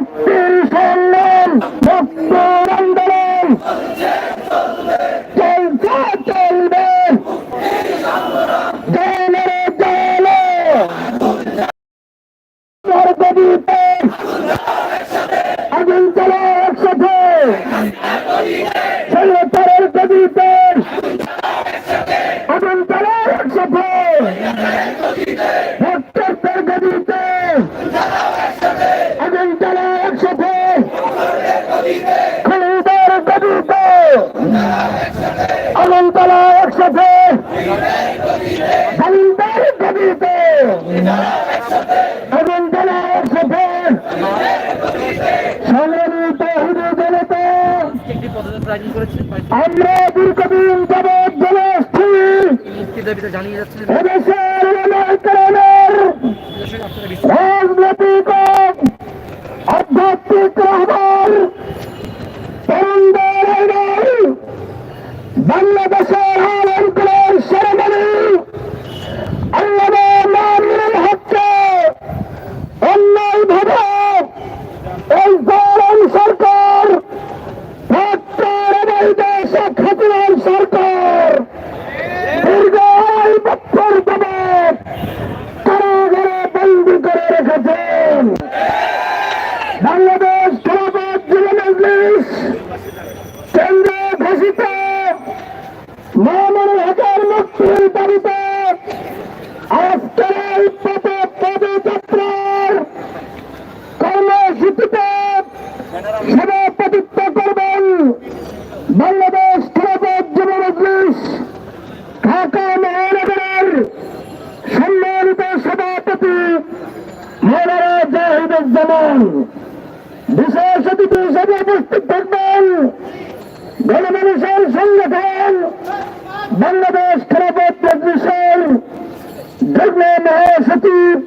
মুক্তির সংগ্রাম, মুক্তির আন্দোলন চলছে চলবে, জলে জলে গদিতে আগুন চলে একসাথে, ষড়যন্ত্রের গদিতে আগুন চলে একসাথে, ভোটারদের গদিতে আগুন চলে একসাথে, খুনিদের গদিতে আগুন চলে একসাথে, জালিমদের গদিতে আগুন চলে একসাথে। সংগ্রামী তৌহিদি জনতা, আমরা দীর্ঘদিন যাবৎ জেলে আসছি, এদেশের রাজনৈতিক আধ্যাত্মিক রাহবার তরুণদের বাংলাদেশের আলমকুলের সেরেমনি আল্লামা মামুনুল হককে অন্যায়ভাবে এই জালেম সরকার, ডক্টর শেখ হাসিনার সরকার দীর্ঘ 2 বছর যাবৎ কারাগারে বন্দী করে রেখেছেন। বাংলাদেশ খেলাফত যুব মজলিস কেন্দ্রে ঘোষিত মামুনুল হকের মুক্তির দাবিতে আজকের এই পদযাত্রার কর্মসূচিতে সভাপতিত্ব করবেন বাংলাদেশ খেলাফত যুব মজলিস ঢাকা মহানগরের সম্মানিত সভাপতি মৌলানা জাহিদুজ্জামান। বিশেষ অতিথি হিসেবে উপস্থিত থাকবেন গণমানুষের সংগঠন বাংলাদেশ খেলাফত মজলিসের যুগ্ম মহাসচিব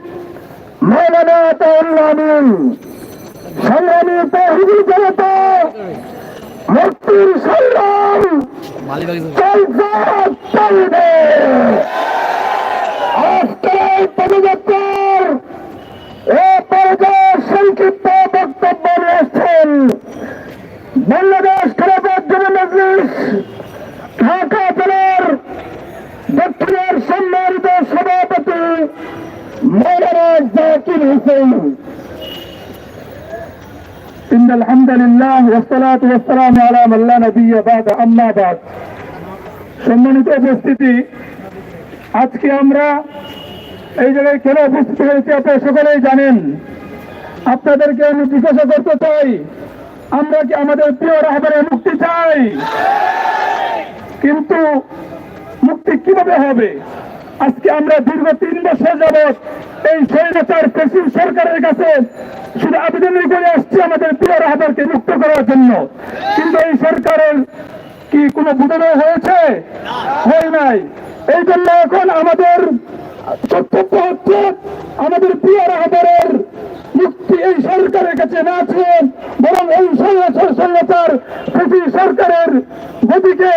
মৌলানা আতাউল্লাহ আমিন। সংগ্রামী তৌহিদি জনতা, মুক্তির সংগ্রাম চলছে চলবে। আজকের এই পদযাত্রার এ পর্যায়ে সংক্ষিপ্ত বক্তব্য নিয়ে আসছেন বাংলাদেশ খেলাফত যুব মজলিস ঢাকা জেলার দক্ষিণের সম্মানিত সভাপতি মৌলানা জাকির হোসেন। ইন্নাল হামদুলিল্লাহ ওয়াসসালাতু ওয়াসসালামু আলা মান লা নাবিয়্যা বা'দা, আম্মা বা'দ। সম্মানিত উপস্থিতি, আজকে আমরা এই জায়গায় কেন উপস্থিত হয়েছি আপনারা সকলেই জানেন। আপনাদেরকে আমি জিজ্ঞাসা করতে চাই, আমরা কি আমাদের প্রিয় রাহবারের মুক্তি চাই? কিন্তু মুক্তি কিভাবে হবে? আজকে আমরা দীর্ঘ 3 বছর যাবৎ এই স্বৈরাচার ফ্যাসিস্ট সরকারের কাছে শুধু আবেদনই করে আসছি আমাদের প্রিয় রাহবারকে মুক্ত করার জন্য, কিন্তু এই সরকারের কি কোনো বোঝানো হয়েছে? হয় নাই। এই জন্য এখন আমাদের কর্তব্য হচ্ছে আমাদের প্রিয় রাহবারের মুক্তি এই সরকারের কাছে না আছে, বরং এই স্বৈরাচার ফ্যাসিস্ট সরকারের গতিকে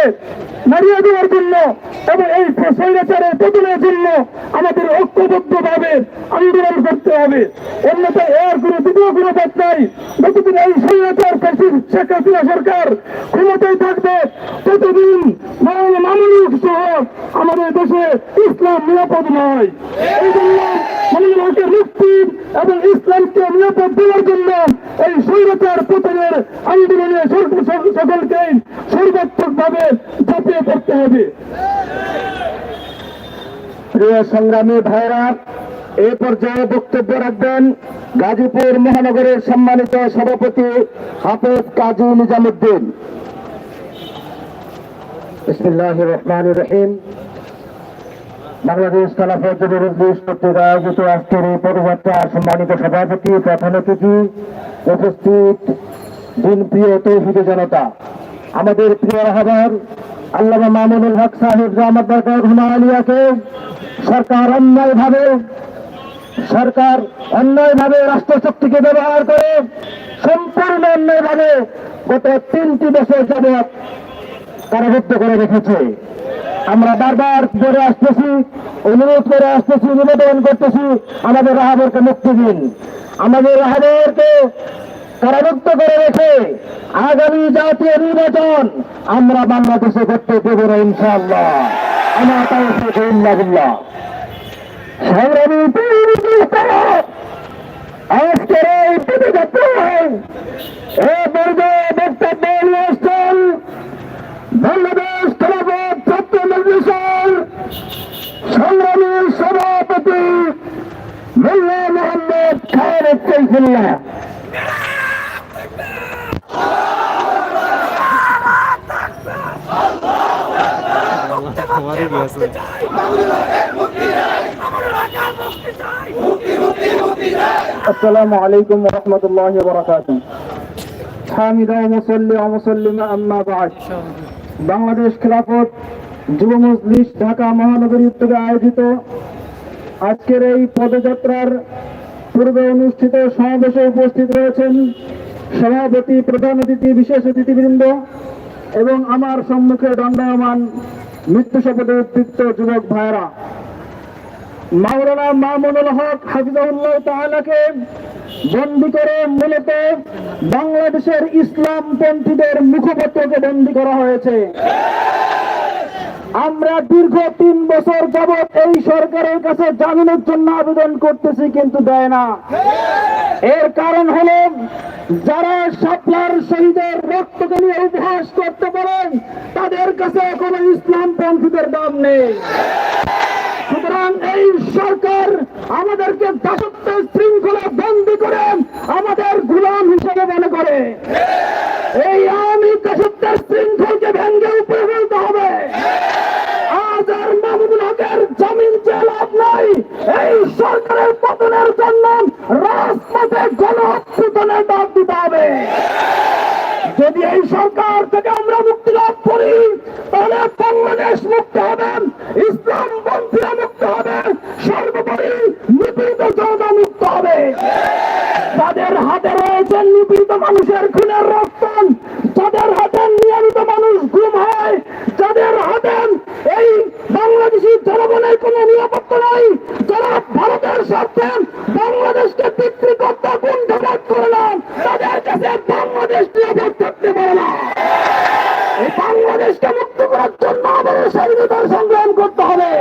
নাড়িয়ে দেওয়ার জন্য এবং এই স্বৈরাচারের পতনের জন্য আমাদের ঐক্যবদ্ধভাবে আন্দোলন করতে হবে। অন্যথায় এর কোনো দ্বিতীয় কোনো পথ নাই। যতদিন এই স্বৈরাচার ফ্যাসিস্ট শেখ হাসিনা সরকার ক্ষমতায় থাকবে, ততদিন মামুনুল সহ আমাদের দেশে ইসলাম নিরাপদ নয়। এই জন্য মামুনুল হকের মুক্তি এবং ইসলামকে নিরাপদ দেওয়ার জন্য এই স্বৈরাচার পতনের আন্দোলনে সকলকেই সর্বাত্মকভাবে ঝাঁপিয়ে পড়তে হবে। প্রিয় সংগ্রামী ভাইরা, এ পর্যায়ে বক্তব্য রাখবেন গাজীপুর মহানগরের সম্মানিত সভাপতি হাফেজ কাজী নিজামুদ্দিন। বিসমিল্লাহির রহমানির রহিম। বাংলাদেশ খেলাফত যুব মজলিস কর্তৃক আয়োজিত আজকের এই পদযাত্রার সম্মানিত সভাপতি, প্রধান অতিথি, উপস্থিত দিনপ্রিয় তৌহিদি জনতা, আমাদের প্রিয় রাহবার আল্লামা মামুনুল হক সাহেব জামাত বরকত হুমায়ুনিয়াকে সরকার অন্যায়ভাবে রাষ্ট্রশক্তিকে ব্যবহার করে সম্পূর্ণ অন্যায়ভাবে গত 3টি বছর যাবৎ কারাবদ্ধ করে রেখেছে। আমরা বারবার করে আসতেছি, অনুরোধ করে আসতেছি, নিবেদন করতেছি, আমাদের রাহবরকে মুক্তি দিন। আমাদের রাহবরকে কারারুদ্ধ করে রেখে আগামী জাতীয় নির্বাচন আমরা বাংলাদেশে করতে দেব না ইনশাআল্লাহ। আমার তাওফীক বিল্লাহ। সংগ্রামী আজকের এই পদযাত্রায় এই পর্যায়ে বক্তব্য নিয়ে আসছেন বাংলাদেশ খেলাফত ছাত্র মজলিসের সংগ্রামী সভাপতি মোল্লা মোহাম্মদ খালেদ সাইফুল্লাহ। আসসালামু আলাইকুম ওয়া রাহমাতুল্লাহি ওয়া বারাকাতুহু। হামিদা ওয়া মুসাল্লি ওয়া মুসাল্লিমা আম্মা বা'দ। বাংলাদেশ খেলাফত যুব মজলিস ঢাকা মহানগরী উদ্যোগে আয়োজিত আজকের এই পদযাত্রার পূর্বে অনুষ্ঠিত সমাবেশে উপস্থিত রয়েছেন সভাপতি, প্রধান অতিথি, বিশেষ অতিথিবৃন্দ এবং আমার সম্মুখে দণ্ডায়মান মৃত্যু শপথে উদ্বৃত্ত যুবক ভাইরা। মাওলানা মামুনুল হক হাফিজাহুল্লাহ তাআলাকে বন্দী করে মূলত বাংলাদেশের ইসলামপন্থীদের মুখপত্রকে বন্দী করা হয়েছে। আমরা দীর্ঘ 3 বছর যাবৎ এই সরকারের কাছে জামিনের জন্য আবেদন করতেছি, কিন্তু দেয় না। এর কারণ হলো যারা শাপলার শহীদের রক্তকে নিয়ে উপহাস করতে পারেন তাদের কাছে এখনো ইসলামপন্থীদের দাম নেই। সুতরাং এই সরকার আমাদেরকে দাসত্ব শৃঙ্খলা বন্দী করে আমাদের গোলাম হিসেবে মনে করে। এই আওয়ামী দাসত্বের শৃঙ্খলকে ভেঙে উপরে ফেলতে হবে। আজ আর মামুনুল হকের জামিন চেয়ে লাভ নাই। এই সরকারের পতনের জন্য রাজপথে গণ-অভ্যুত্থানের ডাক দিতে হবে। যদি এই সরকার থেকে আমরা মুক্তি লাভ করি তাহলে বাংলাদেশ মুক্ত হবে, ইসলামপন্থীরা মুক্ত হবে, সর্বোপরি নিপীড়িত জনতা মুক্ত হবে। যাদের হাতে রয়েছে নিপীড়িত মানুষের খুনের রক্ত, যাদের হাতে নিয়মিত মানুষ গুম হয়, যাদের হাতে এই বাংলাদেশি জনগণের কোন নিরাপত্তা নাই, যারা ভারতের স্বার্থে বাংলাদেশকে বিক্রি করতে কুণ্ঠাবোধ করে না, তাদের কাছে বাংলাদেশ নিরাপদ থাকতে পারে না। এই বাংলাদেশকে মুক্ত করার জন্য আমাদের স্বাধীনতার সংগ্রাম করতে হবে।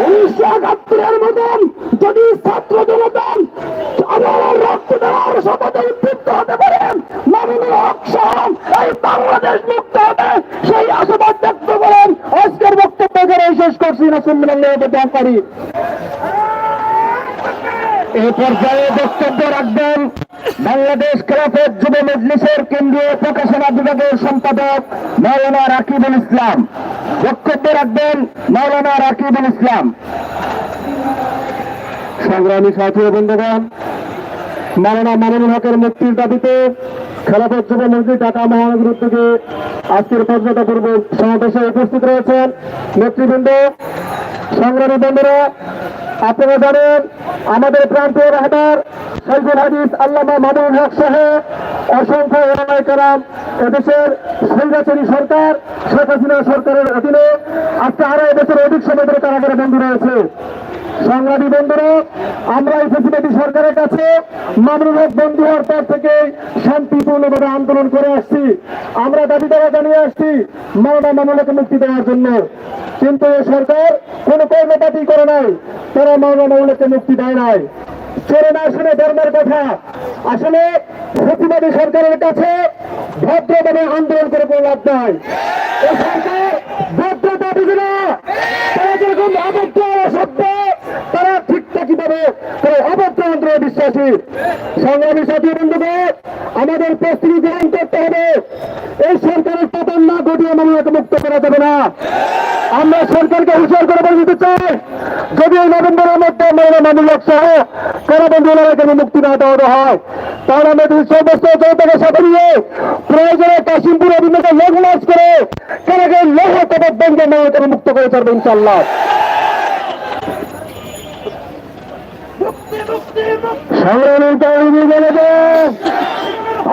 1971-এর মতন যদি ছাত্র জনতা আবার রক্ত দেওয়ার শপথে উদ্বুদ্ধ হতে পারে, মামুনুল হক সহ এই বাংলাদেশ মুক্ত হবে, সেই আশাবাদ ব্যক্ত করেন আজকের বক্তব্য করে শেষ করছি। রাসূলুল্লাহ এই পর্যায়ে বক্তব্য রাখবেন বাংলাদেশ খেলাফত যুব মজলিসের কেন্দ্রীয় প্রকাশনা বিভাগের সম্পাদক মাওলানা রাকিবুল ইসলাম। বক্তব্য রাখবেন মাওলানা রাকিবুল ইসলাম। সংগ্রামী সাথী ও বন্ধুগণ, মাওলানা মামুনুল হকের মুক্তির দাবিতে খেলাফত যুব মজলিস ঢাকা মহানগর উদ্যোগে আজকের পর্যটপূর্ব সমাবেশে উপস্থিত রয়েছেন নেতৃবৃন্দ, সংগ্রামী বন্ধুরা। আপনারা জানেন আমাদের প্রান্তীয় রাহবার শাইখুল হাদিস আল্লামা মামুনুল হক সহ অসংখ্য ওলামায়ে কেরাম এদেশের স্বৈরাচারী সরকার শেখ হাসিনা সরকারের অধীনে আজকে 2.5 বছর অধিক সময় ধরে কারাগারে বন্দী রয়েছে। সংগ্রামী বন্ধুরা, আমরা এই ফ্যাসিলিটি সরকারের কাছে মামুনুল হক বন্দী হওয়ার পর থেকে শান্তিপূর্ণভাবে আন্দোলন করে আসছি। আমরা দাবি দাওয়া জানিয়ে আসছি মাওলানা মামুনুল হককে মুক্তি দেওয়ার জন্য, কিন্তু এই সরকার কোন কর্মপাতি করে নাই, তারা মাওলানা মামুনুল হককে মুক্তি দেয় নাই। চোরে না শুনে ধর্মের কথা। আসলে প্রতিবাদী সরকারের কাছে ভদ্রভাবে আন্দোলন করে কোনো লাভ নাই। এই সরকার ভদ্রতা বুঝে না, তারা যেরকম অভদ্র শব্দ তারা ঠিকঠাক কিভাবে অভদ্র আন্দোলনে বিশ্বাসী। সংগ্রামী সাথী বন্ধুগণ, আমাদের প্রস্তুতি গ্রহণ করতে হবে। এই সরকারের পতন না ঘটিয়ে মামলাকে মুক্ত করা যাবে না। আমরা সরকারকে হুঁশিয়ার করে বলে দিতে চাই, যদি এই নভেম্বরের মধ্যে মামুনুল হক সহ কারাবন্দী ওনাদেরকে মুক্তি না দেওয়া হয়, তাহলে আমরা সমস্ত জনতাকে সাথে নিয়ে প্রয়োজনে কাশিমপুর অভিমুখে লঘু মার্চ করে কারাগারের লৌহ কবর ভেঙে মামলাকে মুক্ত করে ছাড়বো ইনশাআল্লাহ।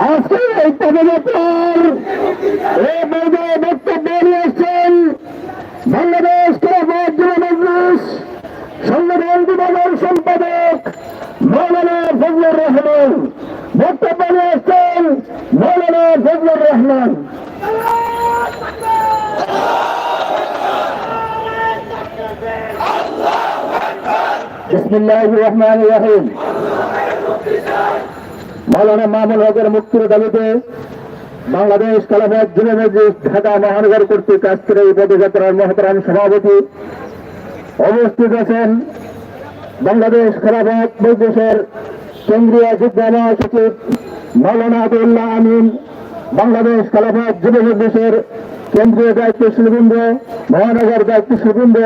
আজকে এই পদযাত্রার এই পর্যায়ে বক্তব্য নিয়ে এসছেন বাংলাদেশ খেলাফত যুব মজলিস সংগঠন বিভাগের সম্পাদক মাওলানা ফজলুর রহমান। বক্তব্য নিয়ে এসছেন করবেন মৌলানা ফজলুর রহমান। বিসমিল্লাহির রহমানির রহিম। মৌলানা মামুনুল হকের মুক্তির দাবিতে বাংলাদেশ খেলাফত যুব মজলিস ঢাকা মহানগর কর্তৃক আজকের এই পদযাত্রার মহতরাম সভাপতি উপস্থিত আছেন বাংলাদেশ খেলাফত মজলিসের কেন্দ্রীয় যুগ্ম মহাসচিব মৌলানা আবদুল্লাহ আমিন, বাংলাদেশ খেলাফত যুব মজলিসের কেন্দ্রীয় দায়িত্বশীলবৃন্দ, মহানগর দায়িত্বশীলবৃন্দ,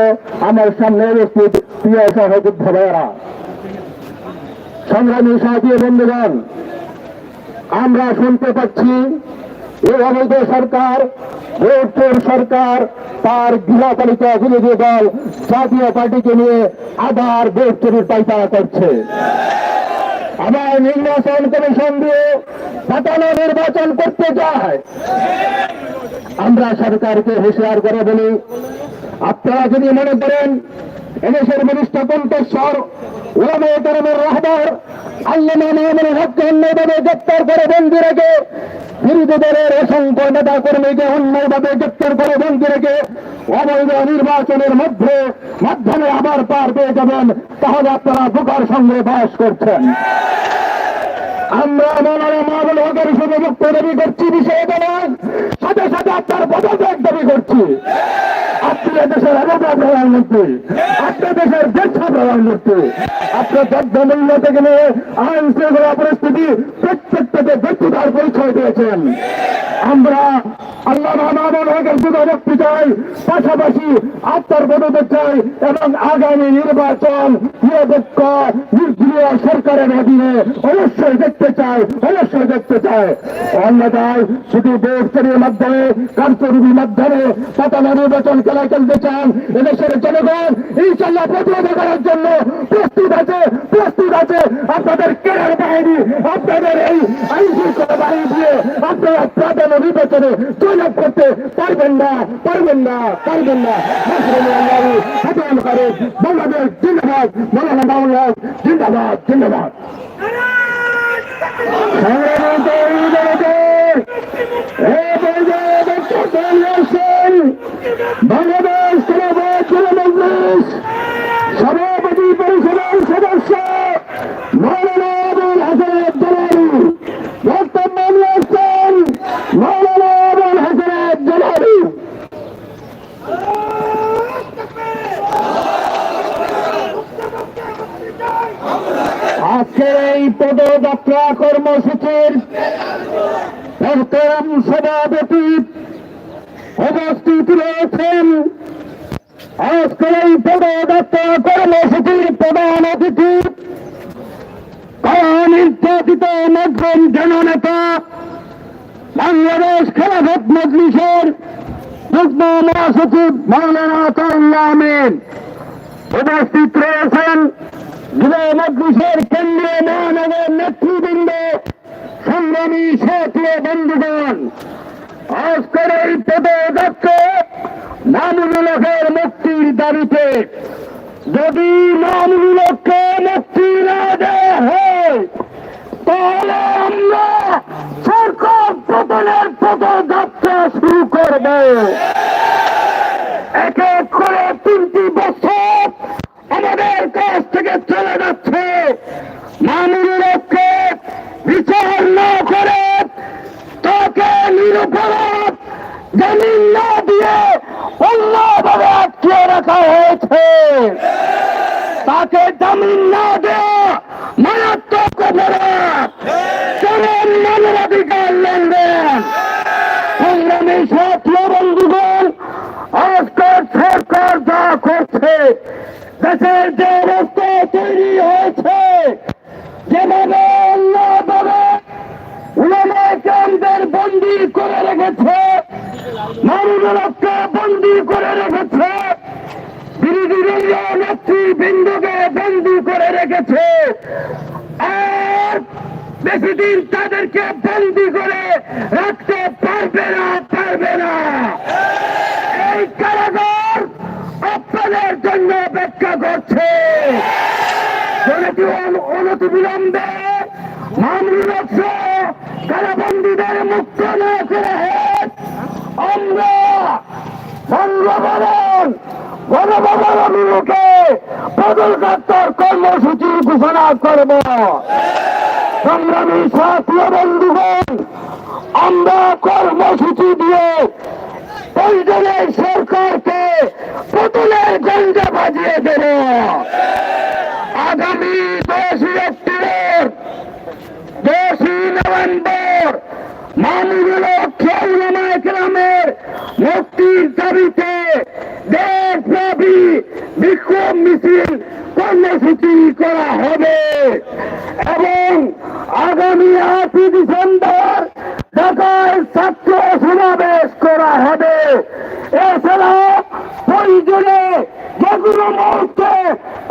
আমার সামনে উপস্থিত প্রিয় সহযোদ্ধ ভাইয়েরা, সংগ্রামী সাথী বন্ধুগণ, আমরা শুনতে পাচ্ছি এই অবৈধ সরকার, ভোটের সরকার তার গৃহপালিকা বিরোধী দল জাতীয় পার্টিকে নিয়ে আবার ভোট চুরির পায়তারা করছে। আবার নির্বাচন কমিশন দিয়ে পাতানো নির্বাচন করতে চায়। আমরা সরকারকে হুঁশিয়ার করে বলি, আপনারা যদি মনে করেন এদেশের বরিষ্ঠ কণ্ঠস্বর ওলামায়ে কেরামের রাহবার আল্লামা মামুনুল হককে অন্যায়ভাবে গ্রেপ্তার করে বন্দী রেখে, বিরোধী দলের অসংখ্য নেতা কর্মীকে অন্যায়ভাবে গ্রেপ্তার করে বন্দী রেখে অবৈধ নির্বাচনের মাধ্যমে আবার পার পেয়ে যাবেন, তাহলে আপনারা বোকার সঙ্গে বাস করছেন। আমরা মৌলানা মামুনুল হকের শুধু মুক্ত দাবি করছি, বিষয়টা নয়, সাথে সাথে আপনার পদত্যাগ দাবি করছি। আপনি দেশের আলাদা প্রধানমন্ত্রী, আপনার দেশের জ্যেষ্ঠ প্রধানমন্ত্রী, আপনার দ্রব্যমূল্য থেকে নিয়ে আইন শৃঙ্খলা পরিস্থিতি প্রত্যেকটাকে ব্যর্থতার পরিচয় দিয়েছেন। আমরা আল্লামা মামুনুল হকের শুধু মুক্তি চাই, পাশাপাশি আপনার পদত্যাগ চাই এবং আগামী নির্বাচন নিরপেক্ষ নির্দলীয় সরকারের অধীনে অবশ্যই দেখতে চাই, অবশ্যই দেখতে চাই। অন্যথায় শুধু ভোট চুরির মাধ্যমে, কারচুপির মাধ্যমে পাতানো নির্বাচন খেলা খেলতে চান, এদেশের জনগণ ইনশাল্লাহ প্রতিরোধ করার জন্য প্রস্তুত আছে, প্রস্তুত আছে। আপনাদের কেনার বাহিনী, আপনাদের এই আইন শৃঙ্খলা বাহিনী দিয়ে আপনারা প্রাধান্য নির্বাচনে জয়লাভ করতে পারবেন না, পারবেন না, পারবেন না। বাংলাদেশ জিন্দাবাদ, মৌলানা মামুনুল হক জিন্দাবাদ, জিন্দাবাদ। বাংলাদেশ খেলাফত যুব মজলিস সভাপতি পরিষদের সদস্য মৌলানা আবুল হাসান জালালী বক্তব্য নিয়ে আসছেন। মৌলানা আবুল হাসান জালালী। আজকের এই পদযাত্রা কর্মসূচির প্রথম সভাপতি উপস্থিত রয়েছেন। আজকের এই পদযাত্রা কর্মসূচির প্রধান অতিথি নির্যাতিত মজলুম জননেতা বাংলাদেশ খেলাফত মজলিসের যুগ্ম মহাসচিব মৌলানা আবদুল্লাহ আমিন। উপস্থিত রয়েছেন যুব মজলিসের কেন্দ্রীয় মহানগর নেতৃবৃন্দ, সংগ্রামী সাথী বন্ধুগণ। আজকের এই পদযাত্রা মামুনুল হকের মুক্তির দাবিতে, যদি মামুনুল হককে মুক্তি না দেওয়া হয় তাহলে আমরা সরকার পতনের পদযাত্রা শুরু করব। এক এক করে 3টি বছর আমাদের কাছ থেকে চলে যাচ্ছে। মামুনুল হককে বিচার না করে তাকে নিরপরাধ জামিন না দিয়ে অন্যভাবে আটকে রাখা হয়েছে। তাকে জামিন না দেওয়া মারাত্মক অপরাধ, চরম মানবাধিকার লঙ্ঘন। সংগ্রামী সাথী বন্ধুগণ, আজকের সরকার যা করছে, দেশের যে অবস্থা তৈরি হয়েছে, যেভাবে অন্যভাবে উলামায়ে কেরামদের বন্দী করে রেখেছে, মামুনুল হককে বন্দী করে রেখেছে, বিরোধী দলীয় নেতৃবৃন্দকে বন্দী করে রেখেছে, আর বেশি দিন তাদেরকে বন্দী করে রাখতে পারবে না, পারবে না। এই কারাগার আপনাদের জন্য অপেক্ষা করছে। অনতিবিলম্বে মামুনুল হক কারাবন্দীদের মুক্ত না করে আমরা বঙ্গভবন গণভবন অভিমুখে পদযাত্রার কর্মসূচি ঘোষণা করব। সংগ্রামী সাথী বন্ধুগণ, আমরা কর্মসূচি দিয়ে প্রয়োজনে সরকারকে পতনের গঞ্জা বাজিয়ে দেব। আগামী 10 অক্টোবর 10 নভেম্বর মাননীয় উলামায়ে কেরামের মুক্তির দাবিতে দেশব্যাপী বিক্ষোভ মিছিল কর্মসূচি করা হবে এবং আগামী 8 ডিসেম্বর ঢাকায় ছাত্র সমাবেশ করা হবে। এছাড়া প্রয়োজনে যেগুলো মুহূর্তে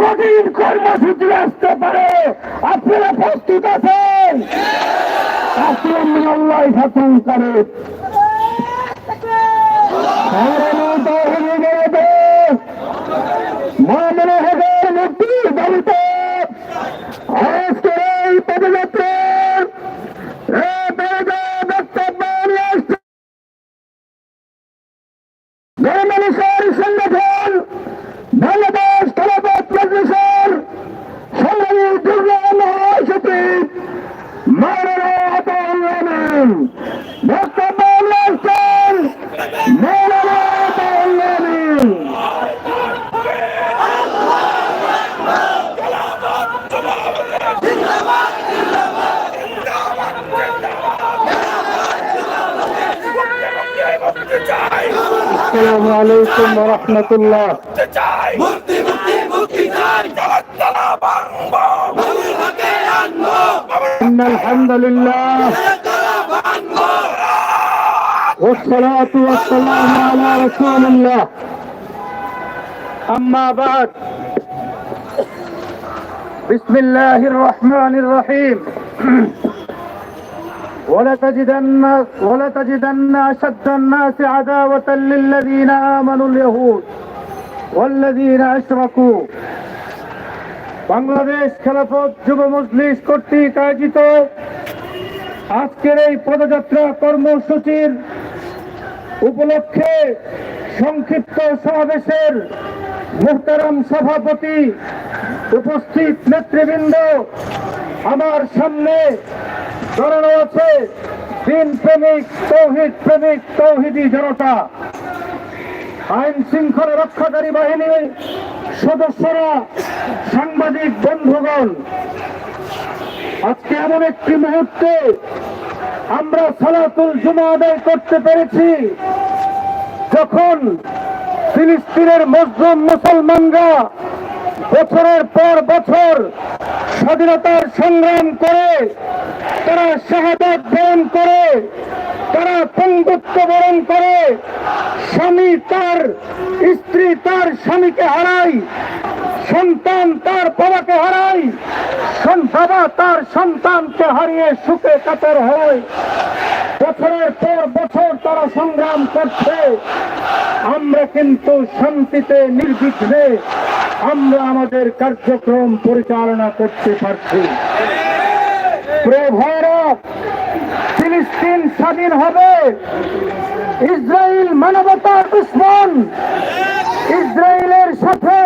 কঠিন কর্মসূচি আসতে পারে, আপনারা প্রস্তুত আছেন? আসুন আল্লাহ শাসন করে মনে হবে মুক্তির দাবিতে আজকের এই পদযাত্রা গণমানুষের সংগঠন বাংলাদেশ খেলাফত মজলিসের সংগ্রামী যুগ্ম মহাসচিব মাওলানা আতাউর রহমান বক্তব্য নিয়েছেন। মাওলানা আতাউর রহমান আসসালামু আলাইকুম ওয়া রাহমাতুল্লাহ। ইন্নাল হামদুলিল্লাহ ওয়াসসালাতু ওয়াসসালামু আলা রাসূলিল্লাহ। আম্মা বাদ, বিসমিল্লাহির রহমানির রহিম। ولتجدن أشد الناس عداوة للذين آمنوا اليهود والذين أشركوا। বাংলাদেশ খেলাফত যুব মজলিস কর্তৃক আয়োজিত আজকের এই পদযাত্রা কর্মসূচির উপলক্ষে সংক্ষিপ্ত সমাবেশের মুহতারাম সভাপতি, উপস্থিত নেতৃবৃন্দ, আমার সামনে দাঁড়ানো আছে দিন প্রেমিক, তৌহিদ প্রেমিক, তৌহিদি জনতা, আইন শৃঙ্খলা রক্ষাকারী বাহিনীর সদস্যরা, সাংবাদিক বন্ধুগণ। আজকে এমন একটি মুহূর্তে আমরা সালাতুল জুমা আদায় করতে পেরেছি যখন ফিলিস্তিনের মুসলিম মুসলমানরা বছরের পর বছর স্বাধীনতার সংগ্রাম করে, তারা শাহাদাত বরণ করে, তারা পঙ্গুত্ব বরণ করে, স্বামী তার স্ত্রী তার স্বামীকে হারায়, সন্তান তার বাবাকে হারায়, বাবা তার সন্তানকে হারিয়ে সুখে কাতর হয়। বছরের পর বছর তারা সংগ্রাম করছে। আমরা কিন্তু শান্তিতে নির্বিঘ্নে আমরা আমাদের কার্যক্রম পরিচালনা করতে পারছি। প্রিয় ভাইরা, ফিলিস্তিন স্বাধীন হবে। ইসরায়েল মানবতার দুশমন। ইসরায়েলের সাথে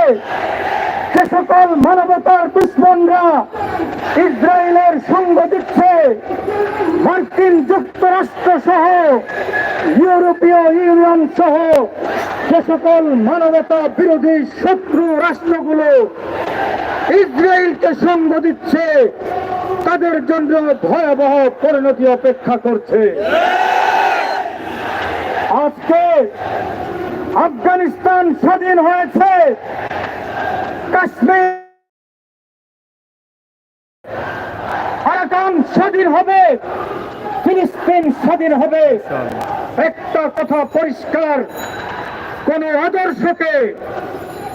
যে সকল মানবতার দুশমনরা ইসরায়েলের সঙ্গ দিচ্ছে, মার্কিন যুক্তরাষ্ট্র সহ, ইউরোপীয় ইউনিয়ন সহ যে সকল মানবতা বিরোধী শত্রু রাষ্ট্রগুলো ইসরায়েলকে সঙ্গ দিচ্ছে, তাদের জন্য ভয়াবহ পরিণতি অপেক্ষা করছে। আজকে আফগানিস্তান স্বাধীন হয়েছে, কাশ্মীর আরাকান স্বাধীন হবে, ফিলিস্তিন স্বাধীন হবে। একটা কথা পরিষ্কার, কোন আদর্শকে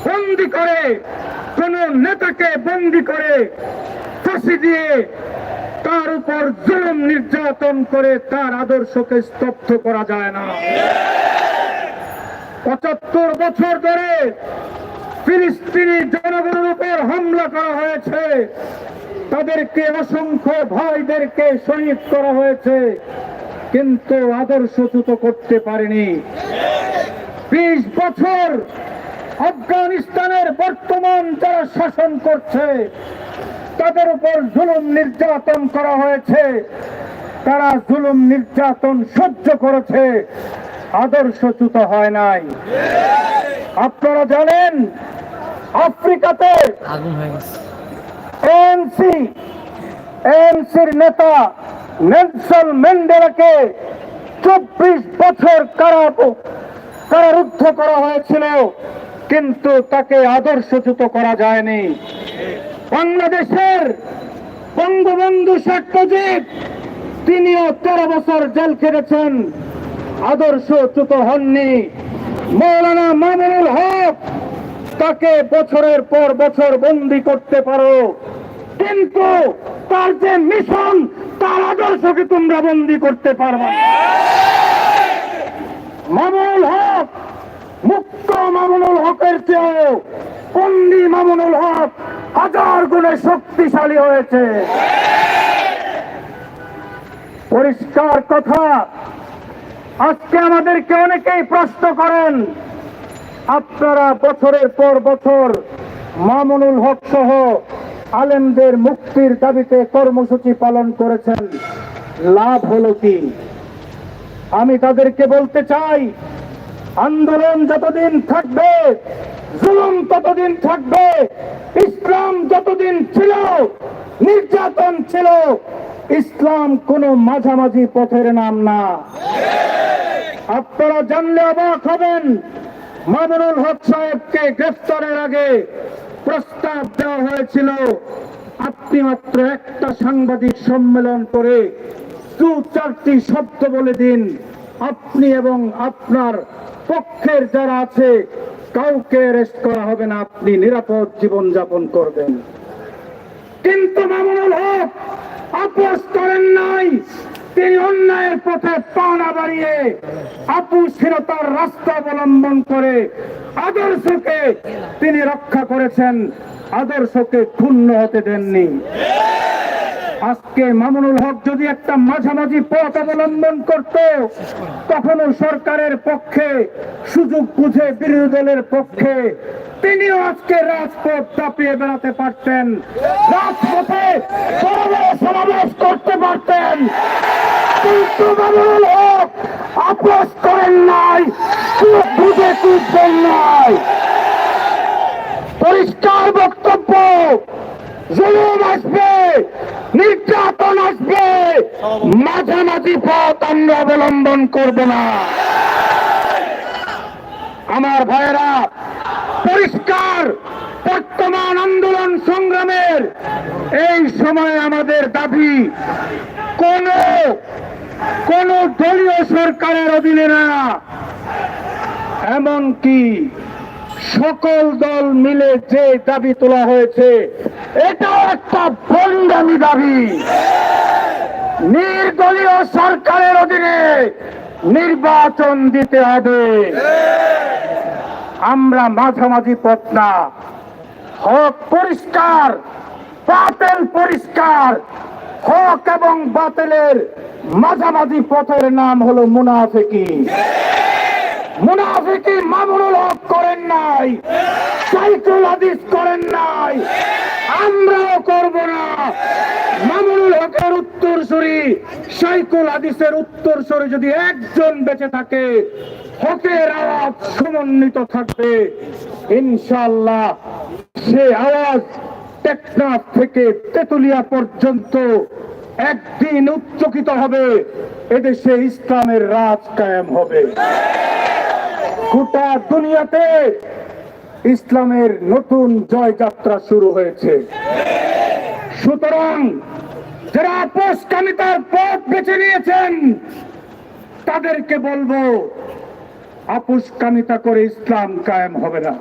বন্দী করে, কোন নেতাকে বন্দী করে ফাঁসি দিয়ে তার উপর জুলুম নির্যাতন করে তার আদর্শকে স্তব্ধ করা যায় না। ৭৫ বছর ধরে ফিলিস্তিনি জনগণের উপর হামলা করা হয়েছে, তাদেরকে অসংখ্য ভাইদেরকে শহীদ করা হয়েছে, কিন্তু আদর্শচ্যুত করতে পারেনি। 20 বছর আফগানিস্তানের বর্তমান যারা শাসন করছে তাদের উপর জুলুম নির্যাতন করা হয়েছে, তারা জুলুম নির্যাতন সহ্য করেছে, আদর্শচ্যুত হয় নাই। আপনারা জানেন আফ্রিকাতে এএনসির নেতা নেলসন ম্যান্ডেলাকে 24 বছর কারারুদ্ধ করা হয়েছিল, কিন্তু তাকে আদর্শচ্যুত করা যায়নি। বাংলাদেশের বঙ্গবন্ধু শেখ মুজিব তিনিও 13 বছর জেল খেটেছেন, আদর্শচ্যুত হননি। মৌলানা মামুনুল হক তাকে বছরের পর বছর বন্দী করতে পারো, কিন্তু তার যে মিশন তার আদর্শকে তোমরা বন্দী করতে পারবে না। মামুনুল হক মুক্ত মামুনুল হকের চেয়েও বন্দী মামুনুল হক 1000 গুণে শক্তিশালী হয়েছে। পরিষ্কার কথা, আজকে আমাদেরকে অনেকেই প্রশ্ন করেন, আপনারা বছরের পর বছর মামুনুল হক সহ আলেমদের মুক্তির দাবিতে কর্মসূচি পালন করেছেন, লাভ হলো কি? আমি তাদেরকে বলতে চাই, আন্দোলন যতদিন থাকবে, জুলুম ততদিন থাকবে। ইসলাম যতদিন ছিল, নির্যাতন ছিল। ইসলাম কোনো মাঝামাঝি পথের নাম না। আপনারা জানলে অবাক হবেন, মামুনুল হক সাহেবকে গ্রেফতারের আগে প্রস্তাব দেওয়া হয়েছিল, আপনি মাত্র একটা সাংবাদিক সম্মেলন করে 2-4টি শব্দ বলে দিন, আপনি এবং আপনার পক্ষের যারা আছে কাউকে অ্যারেস্ট করা হবে না, আপনি নিরাপদ জীবন যাপন করবেন। কিন্তু মামুনুল হক আপোষ করেন নাই। তিনি অন্যায়ের পথে পা না বাড়িয়ে আপোষহীনতার রাস্তা অবলম্বন করে আদর্শকে তিনি রক্ষা করেছেন, আদর্শকে ক্ষুণ্ণ হতে দেননি। আজকে মামুনুল হক যদি একটা মাঝামাঝি পথ অবলম্বন করত, কখনো সরকারের পক্ষে, সুযোগ বুঝে বিরোধী দলের পক্ষে, তিনিও আজকে রাজপথ চাপিয়ে বেড়াতে পারতেন, রাজপথে বড় বড় সমাবেশ করতে পারতেন। কিন্তু মামুনুল হক আপোষ করেন নাই, সুযোগ বুঝে কুদবেন নাই। পরিষ্কার বক্তব্য, জুলুম আসবে, নির্যাতন আসবে, মাঝামাঝি পথ আমরা অবলম্বন করব না। আমার ভাইয়েরা, পরিষ্কার বর্তমান আন্দোলন সংগ্রামের এই সময় আমাদের দাবি কোন দলীয় সরকারের অধীনে না, এমনকি সকল দল মিলে যে দাবি তোলা হয়েছে এটাও একটা ভণ্ডামি দাবি। নির্দলীয় সরকারের অধীনে নির্বাচন দিতে হবে। আমরা মাঝামাঝি পথ না, হক পরিষ্কার, বাতিল পরিষ্কার। হক এবং বাতিলের মাঝামাঝি পথের নাম হলো মুনাফিকি। মুনাফিকি মামুনুল হক করেন নাই, সাইকুল হাদিস করেন নাই, আমরাও করব না। মামুনুল হকের উত্তরসূরি, সাইকুল হাদিসের উত্তরসূরি যদি একজন বেঁচে থাকে, হকের আওয়াজ সমন্বিত থাকবে ইনশাআল্লাহ। সে আওয়াজ টেকনাফ থেকে তেতুলিয়া পর্যন্ত একদিন উচ্চকিত হবে, এদেশে ইসলামের রাজ কায়েম হবে। গোটা দুনিয়াতে ইসলামের নতুন জয়যাত্রা শুরু হয়েছে। সুতরাং যারা আপোষকামিতার পথ বেছে নিয়েছেন তাদেরকে বলবো, আপোষকামিতা করে ইসলাম কায়েম হবে না।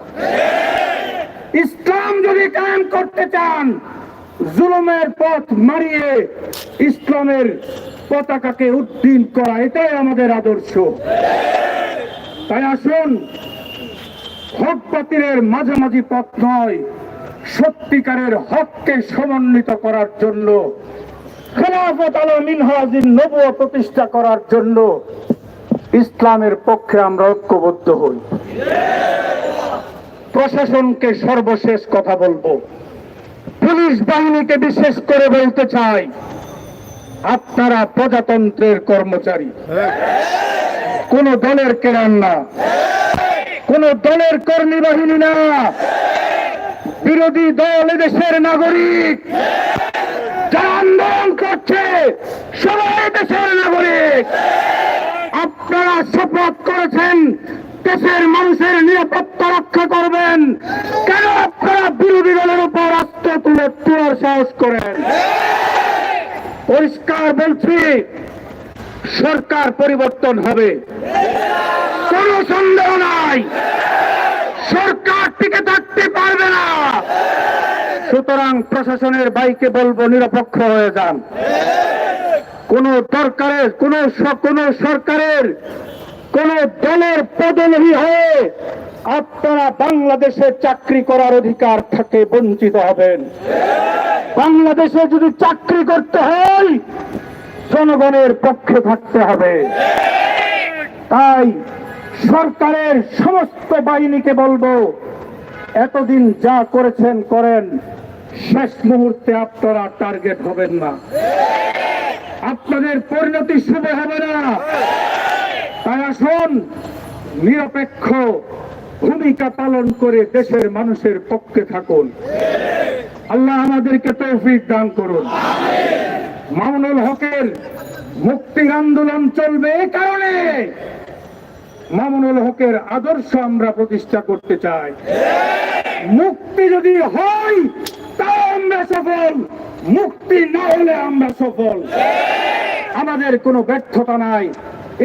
ইসলাম যদি কায়েম করতে চান, জুলুমের পথ মারিয়ে ইসলামের পতাকাকে উড্ডীন করা, এটাই আমাদের আদর্শ। তাই আসুন, হক বাতিলের মাঝামাঝি পথ নয়, সত্যিকারের হককে সমন্বিত করার জন্য, খেলাফত আলা মিনহাজিন নবুয়্যত প্রতিষ্ঠা করার জন্য ইসলামের পক্ষে আমরা ঐক্যবদ্ধ হই। প্রশাসনকে সর্বশেষ কথা বলবো, পুলিশ বাহিনীকে বিশেষ করে বলতে চাই, আপনারা প্রজাতন্ত্রের কর্মচারী, কোন দলের কেরান না, কোন দলের কর্মী বাহিনী না। বিরোধী দল এদেশের নাগরিক, যারা আন্দোলন করছে সবাই দেশের নাগরিক। আপনারা শপথ করেছেন দেশের মানুষের নিরাপত্তা রক্ষা করবেন, কেন আপনারা বিরোধী দলের উপর অস্ত্র তুলে তোলার সাহস করেন? পরিষ্কার বলছি, সরকার পরিবর্তন হবে, কোনো সন্দেহ নাই। সরকার টিকে থাকতে পারবে না। সুতরাং প্রশাসনের ভাইকে বলবো, নিরপেক্ষ হয়ে যান। কোন দরকারের কোন সরকারের কোন দলের পদলোভী হয়ে আপনারা বাংলাদেশে চাকরি করার অধিকার থেকে বঞ্চিত হবেন। বাংলাদেশে যদি চাকরি করতে হয় জনগণের পক্ষে থাকতে হবে। তাই সরকারের সমস্ত বাহিনীকে বলবো, এতদিন যা করেছেন করেন, শেষ মুহূর্তে আপনারা টার্গেট হবেন না, আপনাদের পরিণতি শুভ হবে না। তাই আসুন, নিরপেক্ষ ভূমিকা পালন করে দেশের মানুষের পক্ষে থাকুন। আল্লাহ আমাদেরকে তৌফিক দান করুন। মামুনুল হকের মুক্তির আন্দোলন চলবে এই কারণে, মামুনুল হকের আদর্শ আমরা প্রতিষ্ঠা করতে চাই। মুক্তি যদি হয় তাও আমরা সফল, মুক্তি না হলে আমরা সফল। আমাদের কোনো ব্যর্থতা নাই।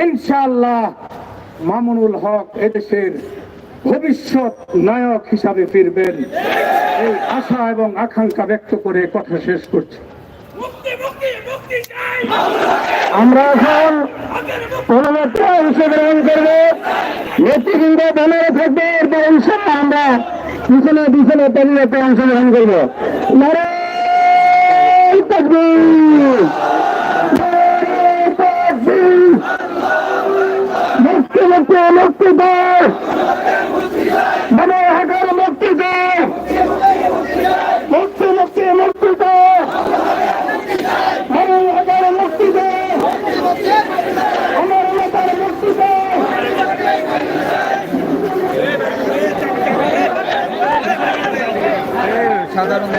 ইনশাআল্লাহ মামুনুল হক এদেশের ভবিষ্যৎ নায়ক হিসাবে ফিরবেন, এই আশা এবং আকাঙ্ক্ষা ব্যক্ত করে কথা শেষ করছি। আমরা এখন পরবর্তী অংশগ্রহণ করবো, নেতৃবৃন্দ বলারে থাকবে, এরপর ইনশাআল্লাহ আমরা পিছনে পিছনে পরিণত অংশগ্রহণ করবো। নারায়ে তাকবীর, নারায়ে তাকবীর, মুক্তি মুক্তি মুক্তি দাও, মামুনুল হকের মুক্তি দাও, মুক্তি মুক্তি মুক্তি দাও, মামুনুল হকের মুক্তি দাও, আমার নেতার মুক্তি দাও। সাধারণ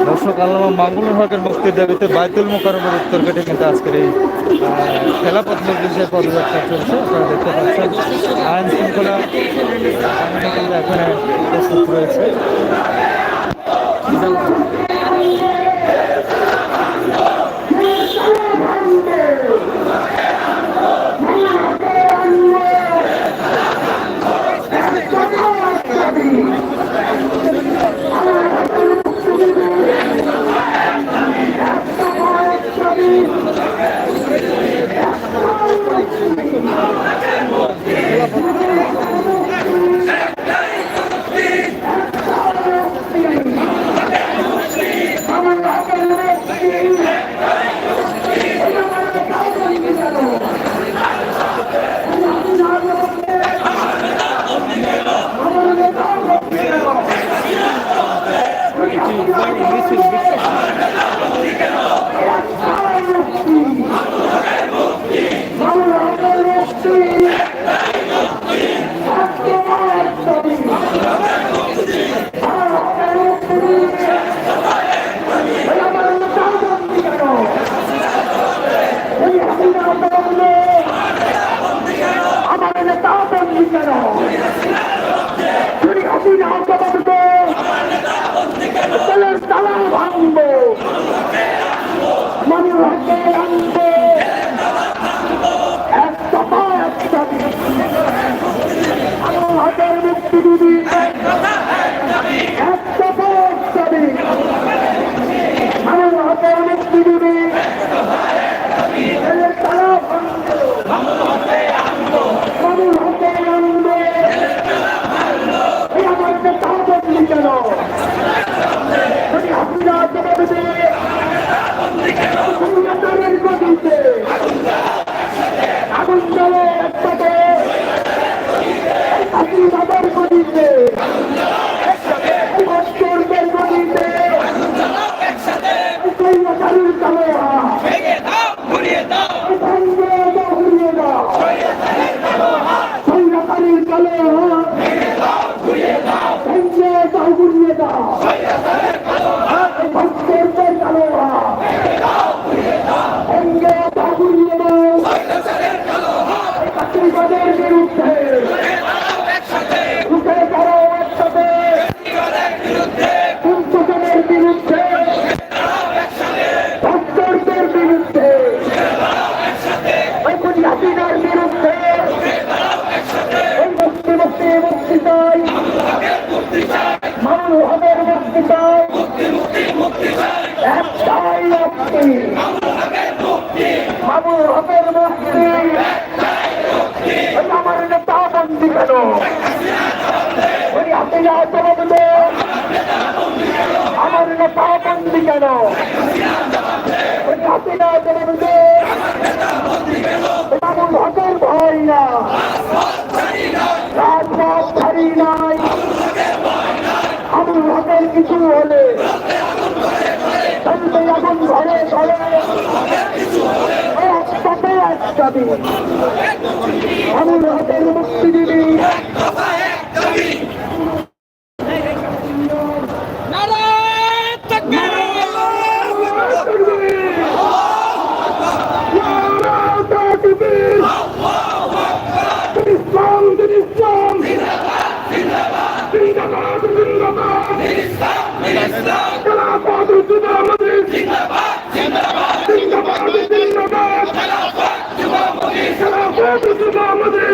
দর্শক, আল্লামা মামুনুল হকের মুক্তির দাবিতে বাইতুল মোকাররমের উত্তর গেটে কিন্তু আজকের এই খেলাপথ মজলিসের পদযাত্রা চলছে। আপনারা দেখতে পাচ্ছেন আইন শৃঙ্খলা বাহিনী কিন্তু এখানে প্রস্তুত রয়েছে। কালোয়া ভেঙে দাও ঘুরিয়ে দাও ভেঙে দাও ঘুরিয়ে দাও সৈন্যকারীর কালোয়া ভেঙে দাও ঘুরিয়ে দাও ভেঙে দাও ঘুরিয়ে দাও ভাস্কর্যের কালোয়া ভেঙে দাও ঘুরিয়ে দাও চাকরিবাদের বিরুদ্ধে উঠে দাঁড়াও একসাথে কুন্তজনের বিরুদ্ধে ভাস্কর্যের বিরুদ্ধে এখন হাসিনার বিরুদ্ধে এই মুক্তি মুক্তি মুক্তি চাই মানুষ হবের মুক্তি চাই একটাই মুক্তি মানুষ হবের মুক্তি আমার নেতা বন্দি কেন ওই হাসিনা জবাব দে আমার নেতা বন্দি কেন ওই হাসিনা জবাব দে মামুন হকের ভয় না রাজপথ ছাড়ি নাই মামুন হকের কিছু হলে চলবে এখন ঘরে ঘরে একসাথে একসাথে মামুন হকের মুক্তি দিবি নারায়ণ তাকবীর ইসলাম ইসলাম জিন্দাবাদ জিন্দাবাদ খেলাফত আমাদের জিন্দাবাদ খেলাফত আমাদের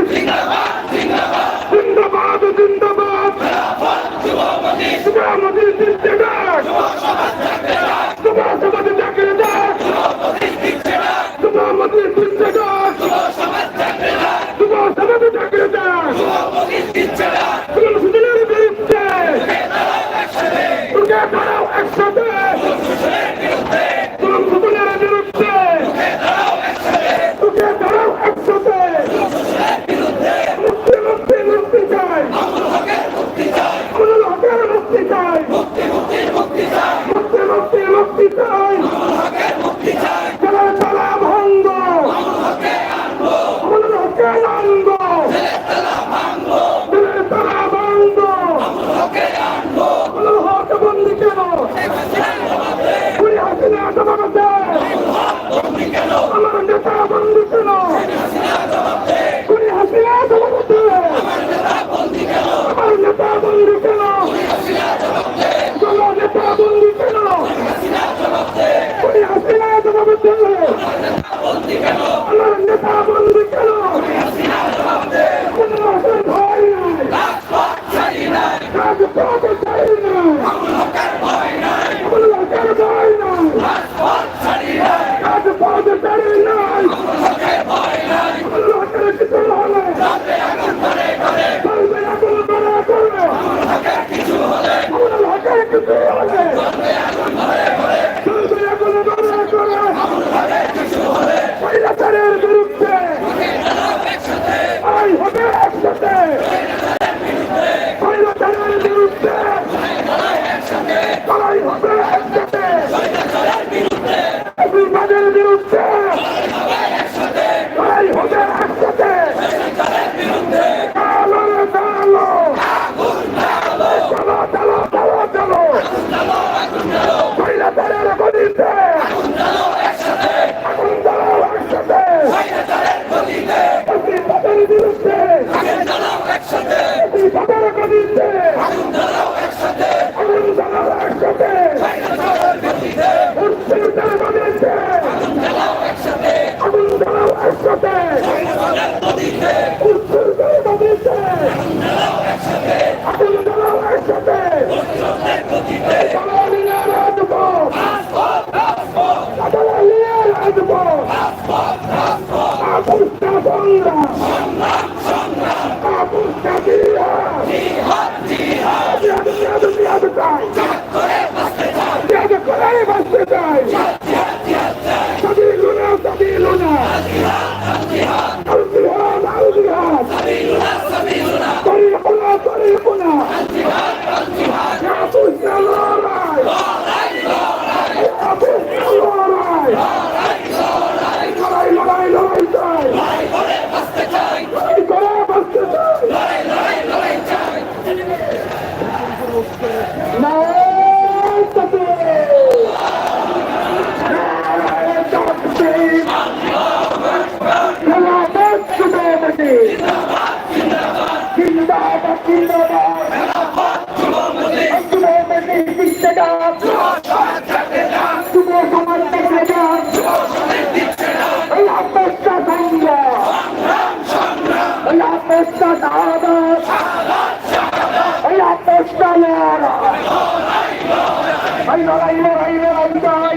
লড়াই লড়াই লড়াই চাই,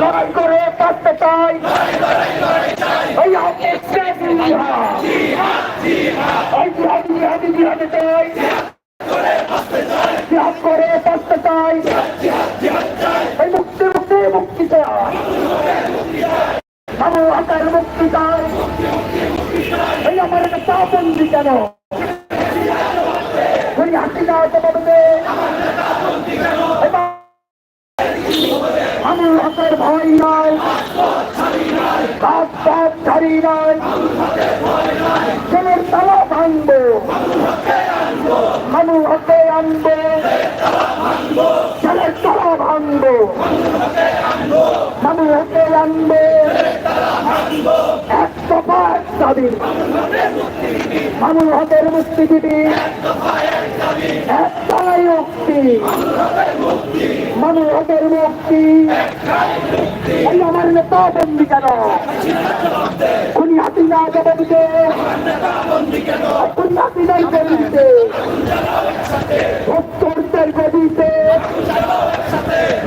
লড়াই করে বাঁচতে চাই। এই আপনি জিহাদি জিহাদি চাই, জিহাদ করে বাঁচতে চাই। এই মুক্তি মুক্তি মুক্তি চাই, আমার হাতের মুক্তি চাই। এই আমার একটা বন্দি কেন ওই হাসিনা জবাবে আমার হাতের ভয় নাই, কাজ পথ ছাড়ি নাই, জেলের তালা ভাঙবো, মানুষ হাতে আনবো, জেলের তালা ভাঙবো, মানুষ হাতে আনবো। এক দফা এক দাবি, মানুষ হাতের মুক্তিজীবী একটাই মুক্তি, মানুষ হাতের মুক্তি। এই আমার নেতা বন্দি কেন উনি হাসিনা জবাবিতে, উনি হাসিনার গদিতে, ভক্তদের গদিতে,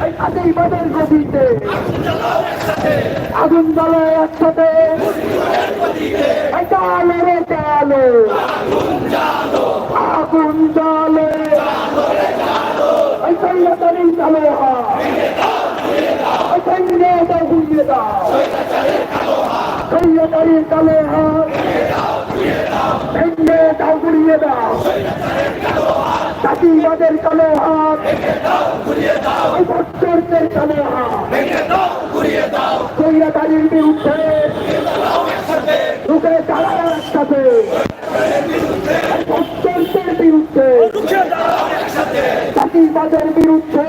এই আদিবাদের গদিতে আগুন জ্বালো একসাথে। এই চালো রে চালো, আগুন জ্বালো, এই সৈন্যতারি চালো, এই সৈন্যতা ঘুরিয়ে দাও, সৈন্যতারি চালো, সৈন্যতা ঘুরিয়ে দাও, জাতিবাদের কালো হাত, এই ভক্তদের কালো হাত, সৈন্যতারির বিরুদ্ধে রুখে দাঁড়াও একসাথে, ভক্তদের বিরুদ্ধে, জাতিবাদের বিরুদ্ধে,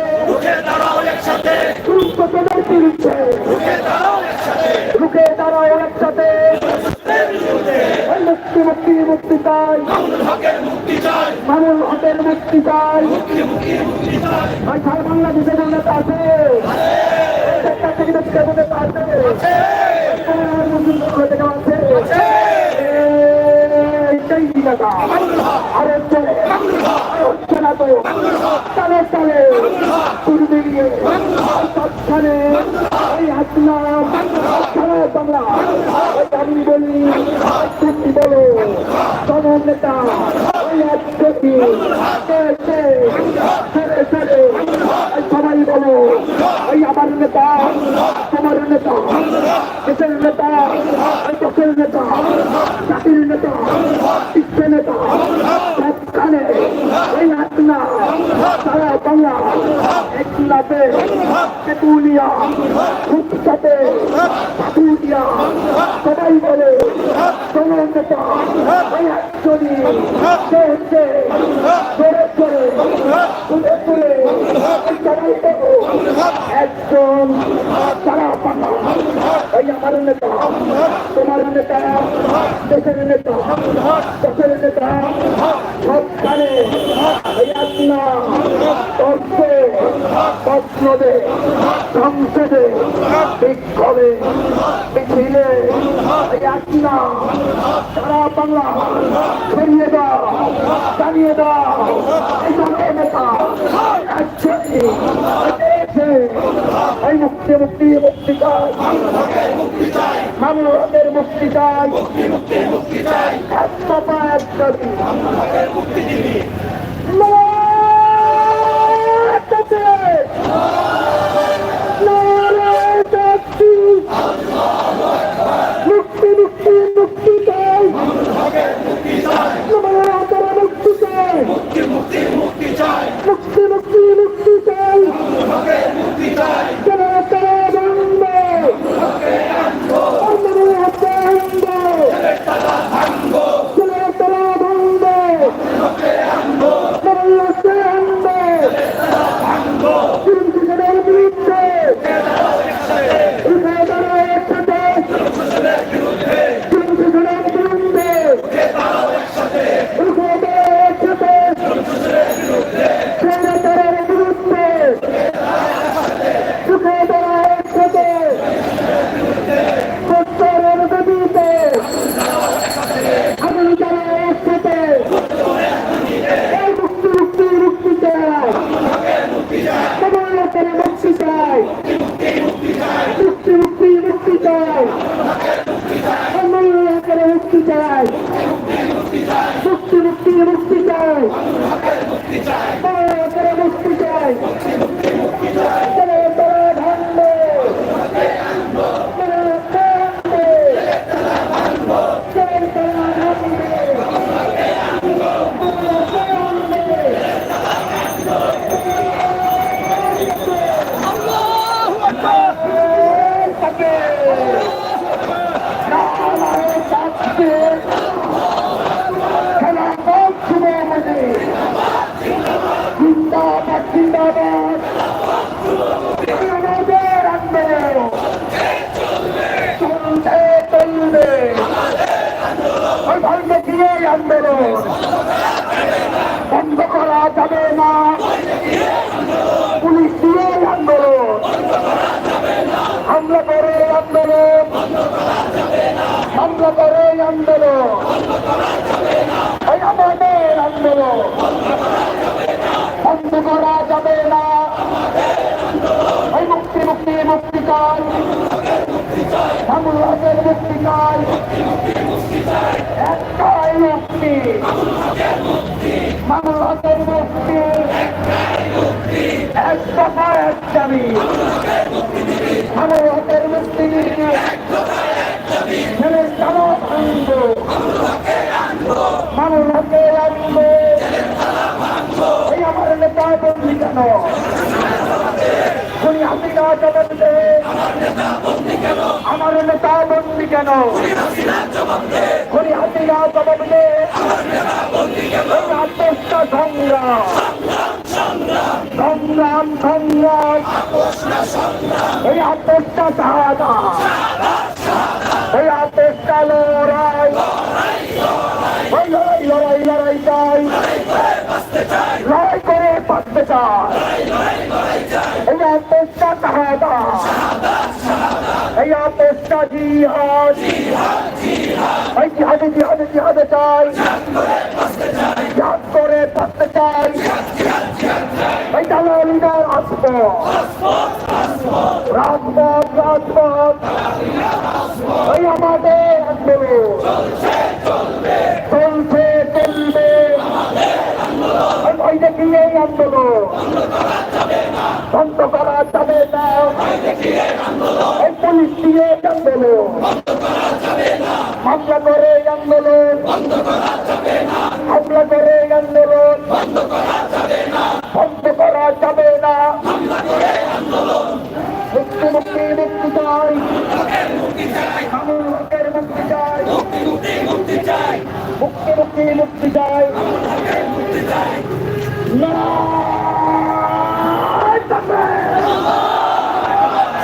দুর্গতদের বিরুদ্ধে রুখে দাঁড়াও একসাথে। মুক্তি মুক্তি মুক্তি চাই, মানুষ হকের মুক্তি চাই। সারা বাংলাদেশে নেতা আছে, আরে হচ্ছে না তো তালে তালে পূর্বে গিয়ে সবখানে এই হাসিনা সারা বাংলা। আমি বলি তুমি বলো তোমার নেতা ওই একটি সবাই বলো ওই আমার নেতা তোমার নেতা, দেশের নেতা, দেশের নেতা, জাতির নেতা, বিশ্বের নেতা, সবখানে এই হাসিনা সারা বাংলা একলাতে তেতুলিয়া রূপসাতে সাতুলিয়া সবাই বলে তোমার নেতা ওই একজনই হচ্ছে জোরে জোরে ঘুরে ঘুরে সবাই বলো একজন সারা বাংলা। ওই আমার নেতা তোমার নেতা, দেশের নেতা, দেশের নেতা, সবখানে এই হাসিনা তর্কে প্রশ্নদে সংসদে বিক্ষোভে মিছিলে এই হাসিনা সারা বাংলা ছড়িয়ে দাও, জানিয়ে দাও এই দলের নেতা একজনই এই মুক্তি মুক্তি মুক্তি চাই, মানুষের মুক্তি চাই, এক দফা এক দাবি। মুক্তি মুক্তি মুক্তি চাই, মুক্তি চাই, মুক্তি চাই, মুক্তি মুক্তি মুক্তি চাই। তারা তারা ভাঙবে, আমাদের হাতে ভাঙবে, তারা তারা ভাঙবে। চাই, মুক্তি মুক্তি মুক্তি চাই, করে মুক্তি চাই, করে করে ভাঙবে, করে ভাঙবে, করে করে ভাঙবে, জিন্দাবাদ জিন্দাবাদ আমাদের আন্দোলন চলছে চলবে ওই ভাগ্যে দিয়ে আন্দোলন বন্ধ করা যাবে না পুলিশ দিয়ে আন্দোলন হামলা করে আন্দোলন হামলা করে আন্দোলন ওই আমাদের আন্দোলন বন্ধ করা যাবে না ওই মুক্তি মুক্তি মুক্তি চাই বাংলাদেশের মুক্তি চাই একটাই মুক্তি বাংলাদেশের মুক্তি এক দফা এক দাবি বাংলাদেশের মুক্তি ছেলে তারা আনবো বাংলাদেশকে আনবো এই আমার নেতা বন্দী কেন খুনি হাসিনা জবাব দে আমার নেতা বন্দী কেন খুনি হাসিনা জবাব দে এই আত্মস্থা সংগ্রাম সংগ্রাম সংগ্রাম এই আত্মস্থা সাহায্য এই আত্মস্থা লড়াই ওই লড়াই লড়াই লড়াই চাই লড়াই করে বাঁচতে চাই এই আত্মস্থা সাহায্য এই আত্মস্থা জিহাদ এই জিহাদে জিহাদে জিহাদে চাই জিহাদ করে বাঁচতে চাই এই দালালিদের আসবো রাজপথ রাজপথ এই আমাদের আন্দোলন চলছে চলবে ওই দেখি এই আন্দোলন বন্ধ করা যাবে না এই পুলিশ দিয়ে আন্দোলন হামলা করে আন্দোলন হামলা করে আন্দোলন বন্ধ করা যাবে না মুক্তি মুক্তি মুক্তি চাই মানুষের মুক্তি চাই মুক্তি মুক্তি মুক্তি চাই লড়াই তাকবীর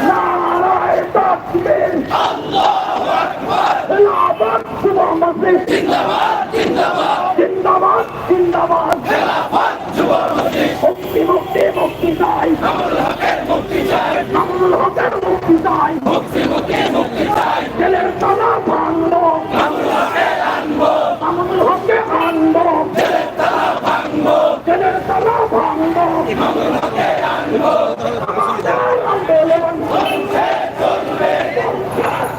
লড়াই তাকবীর আল্লাহু আকবার জিন্দাবাদ যুব মসজিদ জিন্দাবাদ জিন্দাবাদ জিন্দাবাদ জিন্দাবাদ খেলাফত যুব মসজিদ মুক্তি মুক্তি মুক্তি চাই কামরুল হকের মুক্তি চাই কামরুল হকের মুক্তি চাই মুক্তি মুক্তি মুক্তি চাই জেলের তালা ভাঙবো কামরুল হকে আনবো কামরুল হকে আনবো জেলের তালা ভাঙবো জেলের তালা ভাঙবো কামরুল হকে আনবো আন্দোলন চলছে চলবে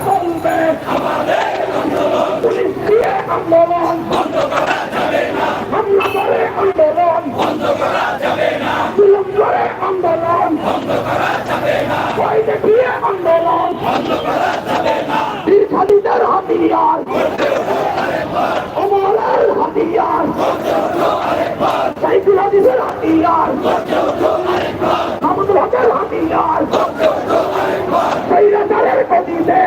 চলবে আমাদের আন্দোলন পুলিশ দিয়ে আন্দোলন বন্ধ করা যাবে না হামলা করে আন্দোলন বন্ধ করা যাবে না জুলুম করে আন্দোলন বন্ধ করা যাবে না ভয় দেখিয়ে আন্দোলন বন্ধ করা যাবে না বীরখালিদের হাতিয়ার অমরের হাতিয়ার সাইকুল হাদিসের হাতিয়ার কামরুল হকের হাতিয়ার স্বৈরাচারের গতিতে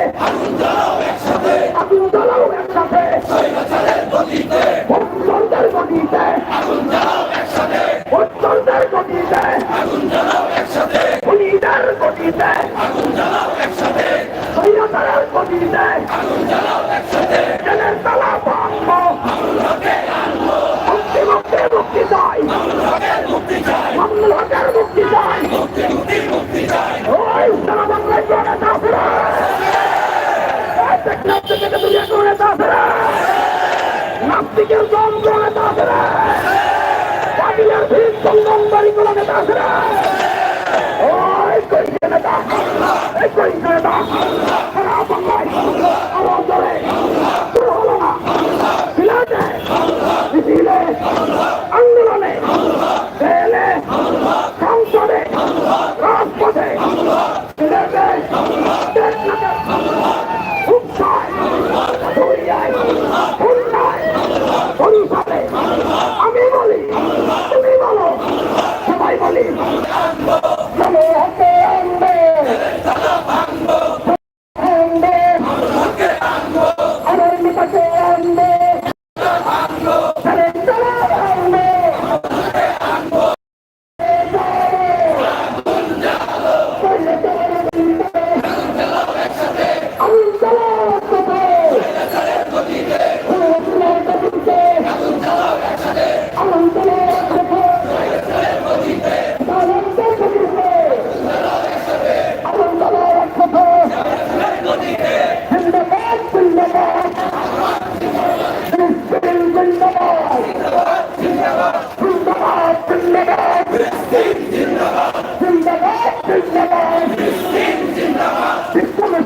আগুন জ্বালাও একসাথে ভোটচন্দ্রের গতিতে ভোটচন্দ্রের গতিতে খুনিদের গতিতে স্বৈরাচারের গতিতে জেলের তালা ভাঙবো মুক্তি মুক্তি মুক্তি চাই কামরুল হকের মুক্তি চাই ওই সারা বাংলায় নেতা ফেরা টেকনাফ থেকে দুনিয়া করে নেতা ফেরা নাস্তিকের দল নেতা ফেরা পাটিলের ভিড় সঙ্গম বাড়ি করে নেতা ফেরা ওই কইছে নেতা এই কইছে নেতা সারা বাংলায় আওয়াজ ধরে শুরু হলো না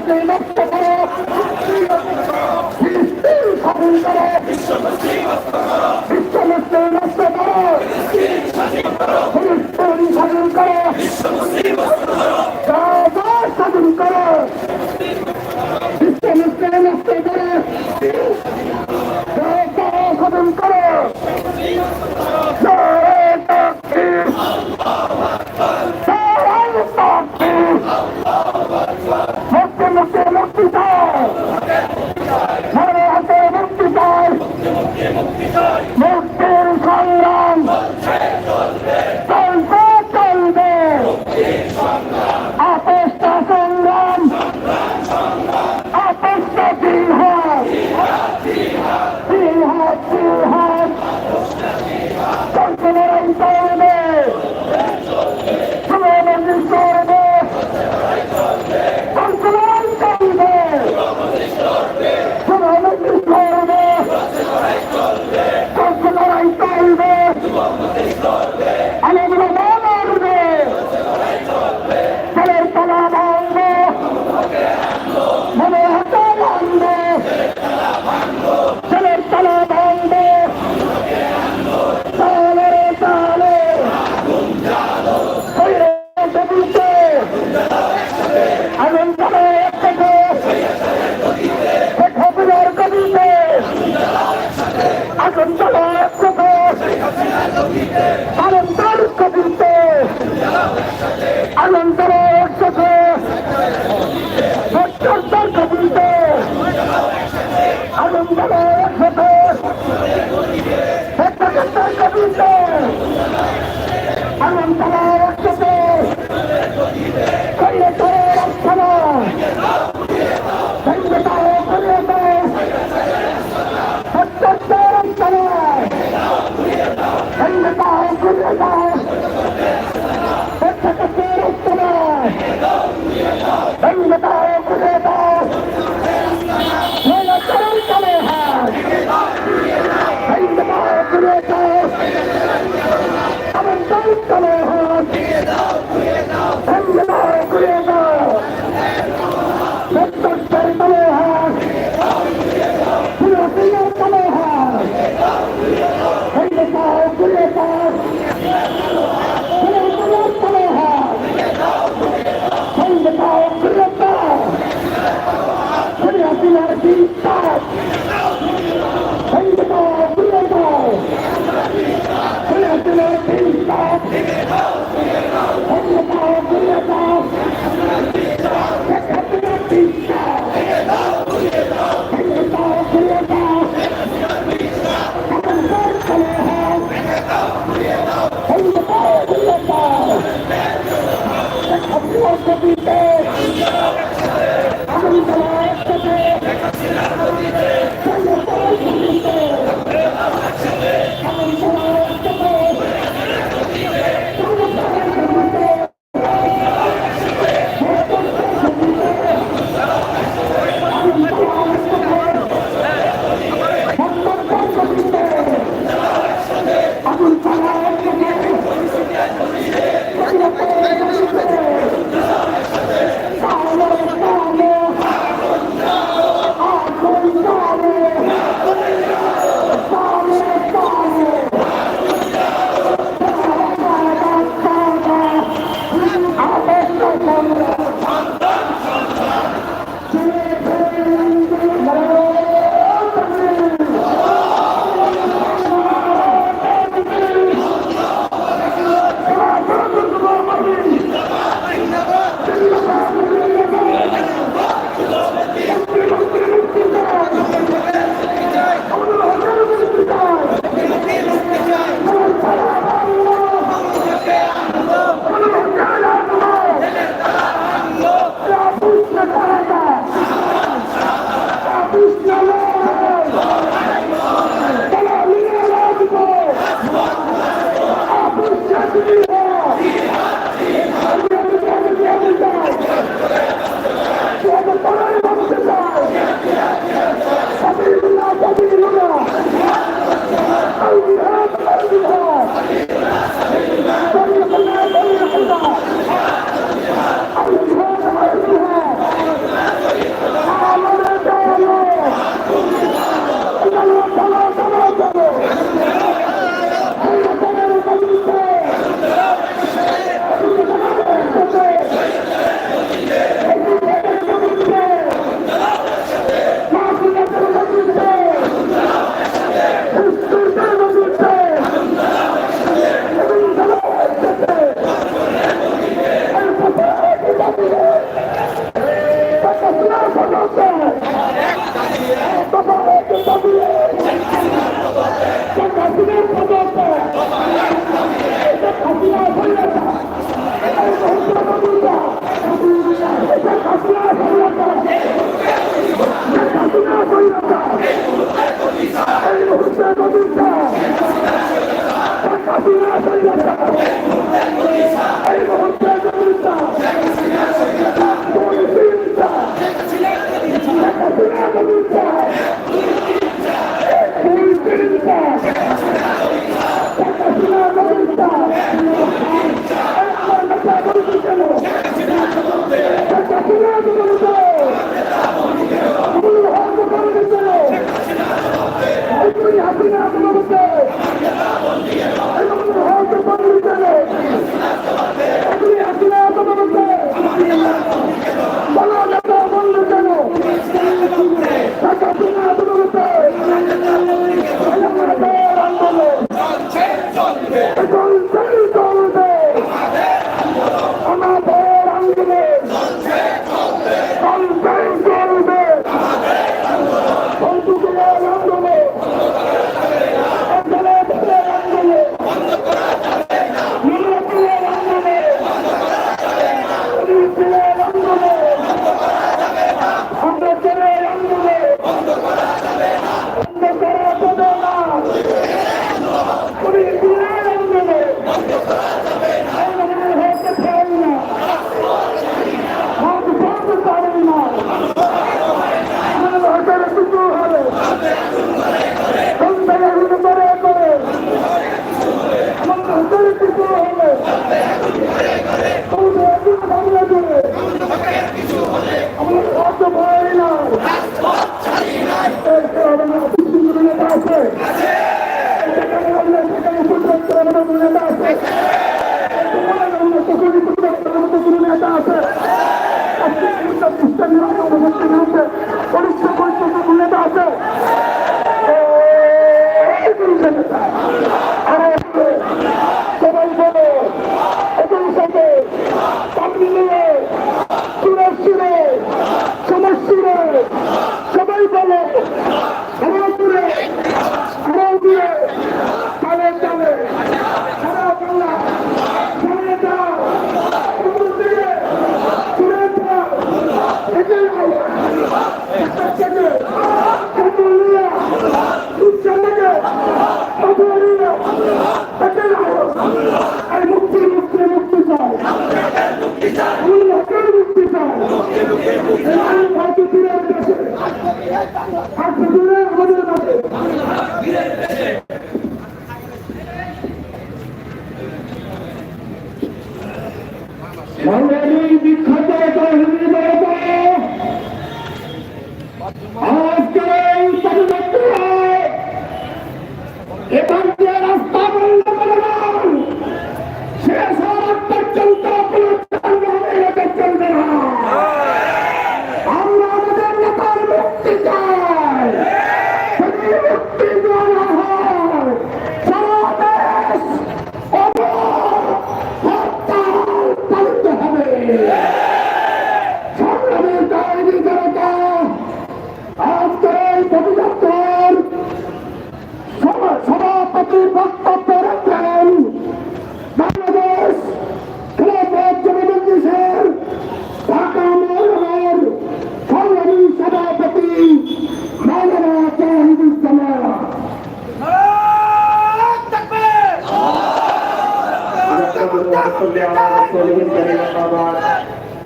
মুসলিম নষ্ট করো, ফিলিস্তিন স্বাধীন করো, বিশ্ব মুসলিম নষ্ট করো, ফিলিস্তিন স্বাধীন করো, গাজা স্বাধীন করো, বিশ্ব মুসলিম নষ্ট করো, গাজা স্বাধীন করো। মুক্তি মুক্তি মুক্তি চাই, মনে হাতে মুক্তি চাই, মুক্তির সংগ্রাম চলবে চলবে, আপসটা সংগ্রাম, আপসটা জিহাদ, জিহাদ জিহাদ চলছে লড়াই চলবে, সমাবেশ করবে, চলছে লড়াই চলবে, সমাবেশ করবে, চলছে লড়াই চলবে, আলেমরা মারবে, ছেলের তলা ভাঙবে, মনে হাতে ভাঙবে, ছেলের তলা ভাঙবে, চালে চালে কবিতে আনন্দ একসাথে শেখ হাসিনার কবিতে আনন্দ একসাথে আনন্দের কবিতে আনন্দ একসাথে ভট্টাচার্যের কবিতে আনন্দ একসাথে ভট্টাচার্যের কবিতে আনন্দ একসাথে কইলে করে রাখছে না ভেঙে দাও করে দাও ভট্টাচার্যের রাখছে না ভেঙে দাও করে দাও ভট্টাচার্যের রাখছে না ভেঙে দাও করে দাও ভট্টাচার্যের চলে হাত ভেঙে দাও করে দাও আনন্দের চলে হাত ভেঙে দাও করে দাও ভট্টাচার্যের চলে হাত ফিলিস্তিনের চলে হাত ভেঙে দাও করে দাও ফিলিস্তিনের চলে হাত ভেঙে দাও করে দাও ফিলিস্তিনের বিস্তার ভেঙে দাও করে দাও ফিলিস্তিনের বিস্তার ভেঙে দাও করে দাও শেখ হাসিনার বিস্তার ভেঙে দাও করে দাও আনন্দের চলে হাত ভেঙে দাও করে দাও শেখ হাসিনার কবিতে আনন্দ একসাথে চলে কবিতে আনন্দ একসাথে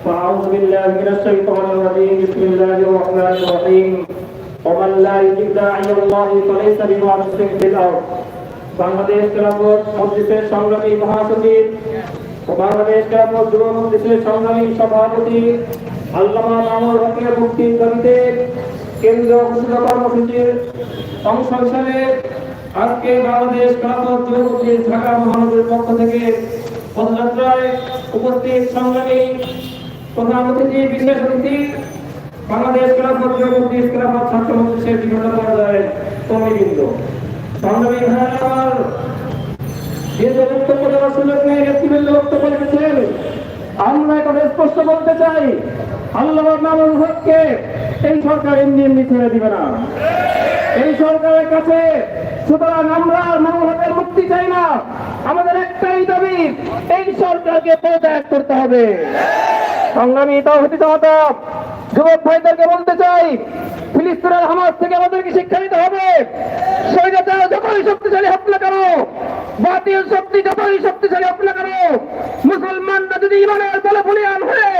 فأعوذ بالله من الشيطان الرجيم بسم الله الرحمن الرحيم ومن لا يجب داعي الله فليس بمعجز في الأرض বাংলাদেশ খেলাফত মজলিসের সংগ্রামী মহাসচিব ও বাংলাদেশ খেলাফত যুব মজলিসের সংগ্রামী সভাপতি আল্লামা মামুনুল হকের মুক্তির দাবিতে কেন্দ্রীয় ঘোষিত কর্মসূচির অংশ হিসেবে আজকে বাংলাদেশ খেলাফত যুব মজলিস ঢাকা মহানগরের পক্ষ থেকে পদযাত্রায় উপস্থিত সংগ্রামী প্রধান অতিথি বিশেষ অতিথি বাংলাদেশ খেলাফত যুব মজলিস খেলাফত ছাত্র মজলিসের বিভিন্ন পর্যায়ের কর্মীবৃন্দ সংগ্রামী ভাইয়ের যে বক্তব্য দেওয়ার সুযোগ নেই নেতৃবৃন্দ বক্তব্য রেখেছেন আমরা এখন স্পষ্ট বলতে চাই, আল্লাহ মামুনুল হককে এই সরকার এমনি এমনি ছেড়ে দিবে না। এই সরকারের কাছে সুতরাং আমরা মামুনুল হকের মুক্তি চাই না, আমাদের একটাই দাবি, এই সরকারকে পদত্যাগ করতে হবে। সংগ্রামী তাওহীদি জামাত যুবক ভাইদেরকে বলতে চাই, ফিলিস্তিনের হামাস থেকে আমাদেরকে শিক্ষা নিতে হবে। স্বৈরাচার যতই শক্তিশালী হোক না কেন, বাতিল শক্তি যতই শক্তিশালী হোক না কেন, মুসলমানরা যদি ইমানের বলে বলিয়ান হয়ে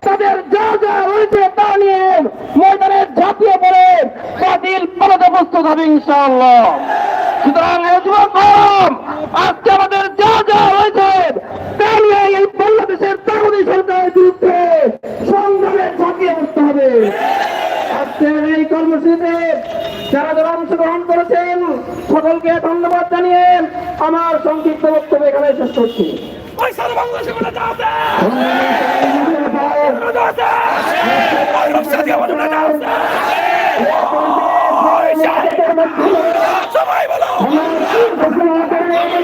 তাদের যা যা রয়েছে তা নিয়ে ময়দানে ঝাঁপিয়ে পড়ে বাতিল পালাতে প্রস্তুত হবে ইনশাআল্লাহ। সুতরাং এই যুবক ভাই, আজকে আমাদের যা যা রয়েছে তা নিয়ে এই বাংলাদেশের তাগুতি সরকারের বিরুদ্ধে সংগ্রামে ঝাঁপিয়ে পড়তে হবে। আজকের এই কর্মসূচিতে যারা যারা অংশগ্রহণ করেছেন সকলকে ধন্যবাদ জানিয়ে আমার সংক্ষিপ্ত বক্তব্য এখানে শেষ করছি। পয়সার বাংলাদেশে কোন দাও দে ওই রক্ষা দিয়ে আমাদের দাও দে সবাই বলো সাংবাদিক